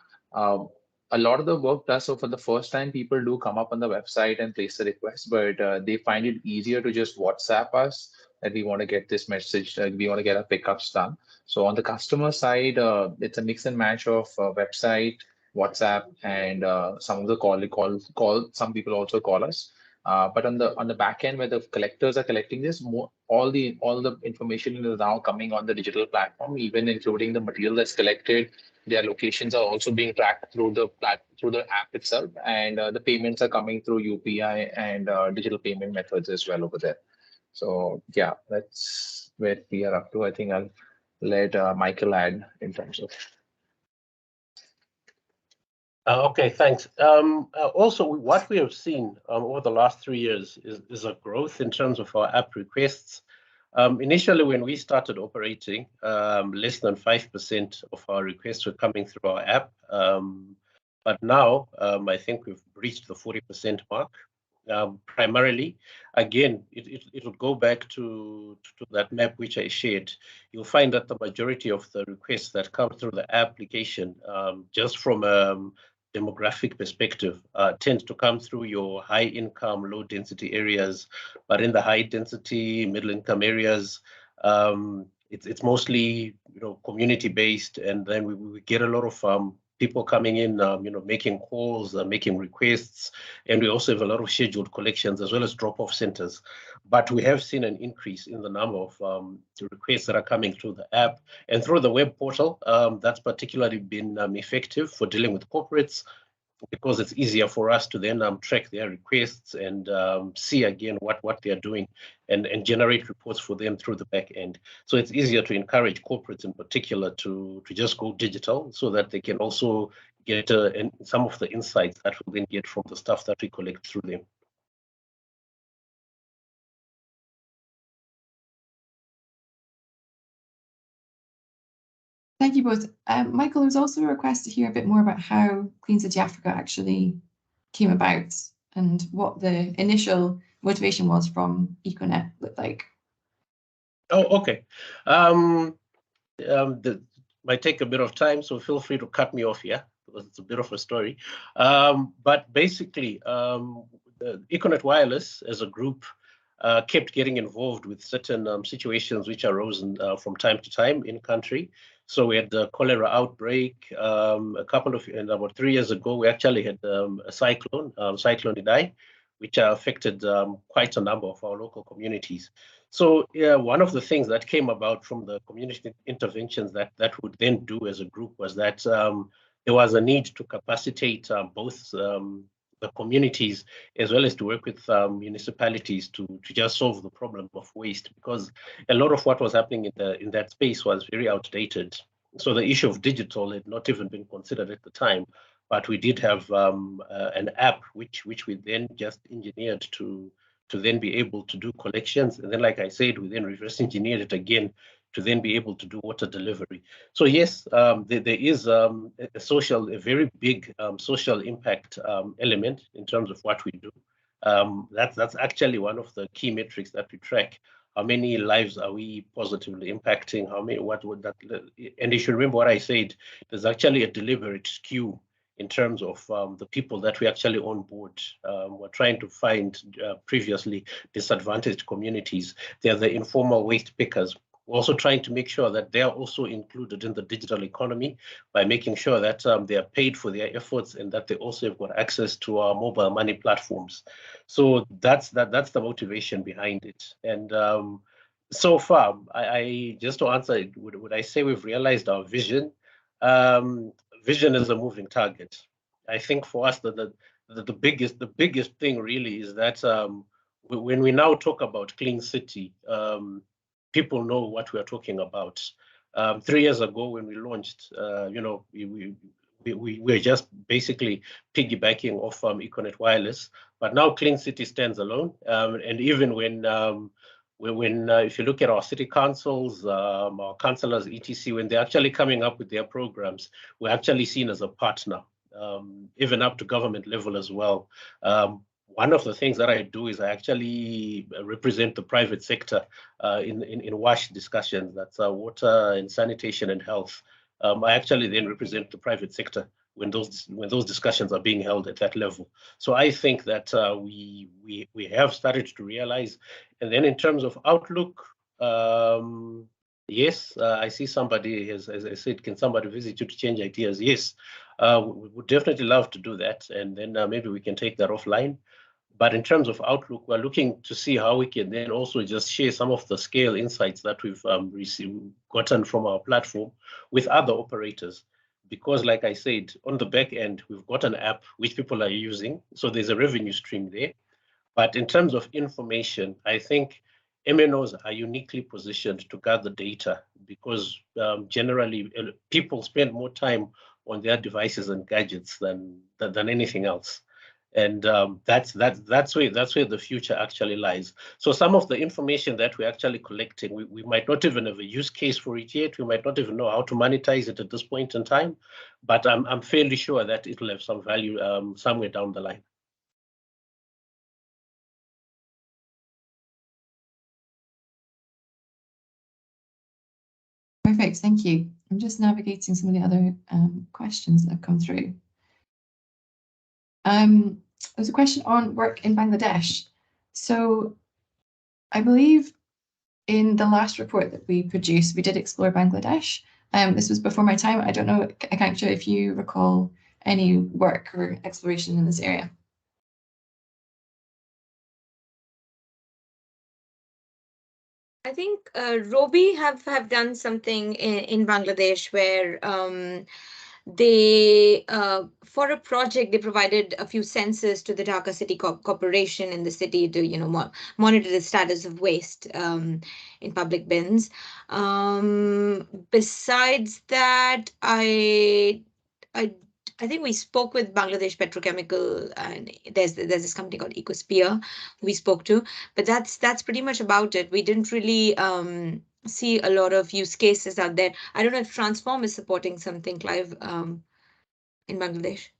a lot of the work does. So for the first time, people do come up on the website and place the request, but they find it easier to just WhatsApp us that we want to get this message, we want to get our pickups done. So on the customer side, it's a mix and match of website, WhatsApp, and some of the call. Some people also call us. But on the back end, where the collectors are collecting this, all the information is now coming on the digital platform, even including the material that's collected. Their locations are also being tracked through the app itself, and the payments are coming through UPI and digital payment methods as well over there. So yeah, that's where we are up to. I think I'll let Michael add in terms of. Okay, thanks. Also, what we have seen over the last 3 years is a growth in terms of our app requests. Initially, when we started operating, less than 5% of our requests were coming through our app. But now, I think we've reached the 40% mark. Primarily, again, it would go back to that map which I shared. You'll find that the majority of the requests that come through the application, just from demographic perspective, tend to come through your high income, low density areas. But in the high density, middle income areas, it's mostly community based, and then we get a lot of people coming in, making calls, making requests, and we also have a lot of scheduled collections as well as drop-off centers. But we have seen an increase in the number of requests that are coming through the app and through the web portal. That's particularly been effective for dealing with corporates, because it's easier for us to then track their requests and see again what they're doing and generate reports for them through the back end. So it's easier to encourage corporates in particular to just go digital, so that they can also get some of the insights that we'll then get from the stuff that we collect through them. Thank you both. Michael, there's also a request to hear a bit more about how Clean City Africa actually came about and what the initial motivation was from Econet looked like. Oh, okay. Might take a bit of time, so feel free to cut me off here, because it's a bit of a story. But basically, Econet Wireless as a group kept getting involved with certain situations which arose from time to time in country. So we had the cholera outbreak. About 3 years ago, we actually had a cyclone, Cyclone Idai, which affected quite a number of our local communities. So yeah, one of the things that came about from the community interventions that would then do as a group was that there was a need to capacitate both the communities as well as to work with municipalities to just solve the problem of waste, because a lot of what was happening in that space was very outdated. So the issue of digital had not even been considered at the time, but we did have an app which we then just engineered to then be able to do collections. And then, like I said, we then reverse engineered it again to then be able to do water delivery. So yes, there is a very big social impact element in terms of what we do. That's actually one of the key metrics that we track. How many lives are we positively impacting? How many? What would that? And you should remember what I said. There's actually a deliberate skew in terms of the people that we actually onboard. We're trying to find previously disadvantaged communities. They're the informal waste pickers. We're also trying to make sure that they are also included in the digital economy by making sure that they are paid for their efforts and that they also have got access to our mobile money platforms. So that's the motivation behind it. And so far, I just to answer it, would I say we've realized our vision? Vision is a moving target. I think for us, the biggest thing really is that when we now talk about clean city, people know what we are talking about. 3 years ago, when we launched, we were just basically piggybacking off Econet Wireless, but now Clean City stands alone. And even when if you look at our city councils, our councillors, etc., when they're actually coming up with their programs, we're actually seen as a partner, even up to government level as well. One of the things that I do is I actually represent the private sector in WASH discussions. That's water and sanitation and health. I actually then represent the private sector when those discussions are being held at that level. So I think that we have started to realize. And then in terms of outlook, yes, I see somebody, as I said, can somebody visit you to change ideas? Yes, we would definitely love to do that. And then maybe we can take that offline. But in terms of outlook, we're looking to see how we can then also just share some of the scale insights that we've gotten from our platform with other operators. Because like I said, on the back end, we've got an app which people are using. So there's a revenue stream there. But in terms of information, I think MNOs are uniquely positioned to gather data because generally people spend more time on their devices and gadgets than anything else. And that's where the future actually lies. So some of the information that we're actually collecting, we might not even have a use case for it yet. We might not even know how to monetize it at this point in time, but I'm fairly sure that it will have some value somewhere down the line. Perfect, thank you. I'm just navigating some of the other questions that have come through. There's a question on work in Bangladesh. So I believe in the last report that we produced, we did explore Bangladesh. This was before my time. I don't know, Akanksha, if you recall any work or exploration in this area. I think Robi have done something in Bangladesh where they for a project they provided a few sensors to the Dhaka City Corporation in the city to monitor the status of waste in public bins. Besides that, I think we spoke with Bangladesh Petrochemical, and there's this company called Ecosphere we spoke to, but that's pretty much about it. We didn't really see a lot of use cases out there. I don't know if Transform is supporting something, Clive, in Bangladesh.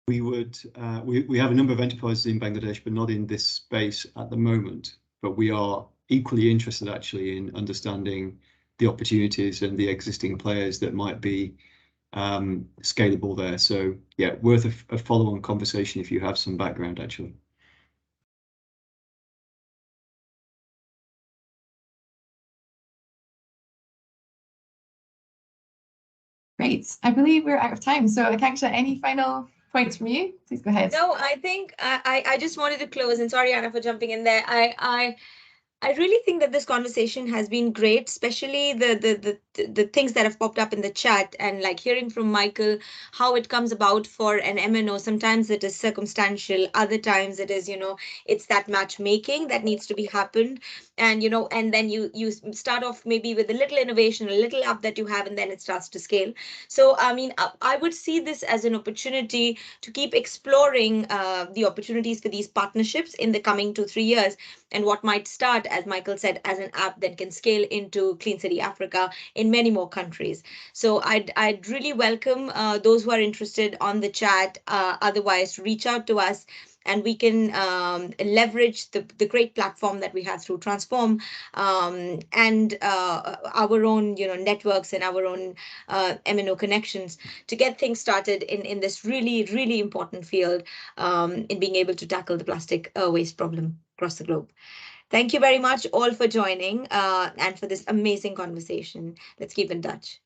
We would we have a number of enterprises in Bangladesh, but not in this space at the moment. But we are equally interested actually in understanding the opportunities and the existing players that might be scalable there. So yeah, worth a follow-on conversation if you have some background actually. Great. I believe we're out of time. So Akanksha, any final points from you? Please go ahead. No, I think I just wanted to close, and sorry, Anna, for jumping in there. I really think that this conversation has been great, especially the things that have popped up in the chat, and like hearing from Michael how it comes about for an MNO. Sometimes it is circumstantial, other times it is, it's that matchmaking that needs to be happened. And and then you start off maybe with a little innovation, a little app that you have, and then it starts to scale. So I mean, I would see this as an opportunity to keep exploring the opportunities for these partnerships in the coming 2-3 years, and what might start start, as Michael said, as an app that can scale into Clean City Africa in many more countries. So I'd really welcome those who are interested on the chat. Otherwise, reach out to us, and we can leverage the great platform that we have through Transform, and our own networks and our own MNO connections to get things started in this really important field, in being able to tackle the plastic waste problem across the globe. Thank you very much all for joining, and for this amazing conversation. Let's keep in touch.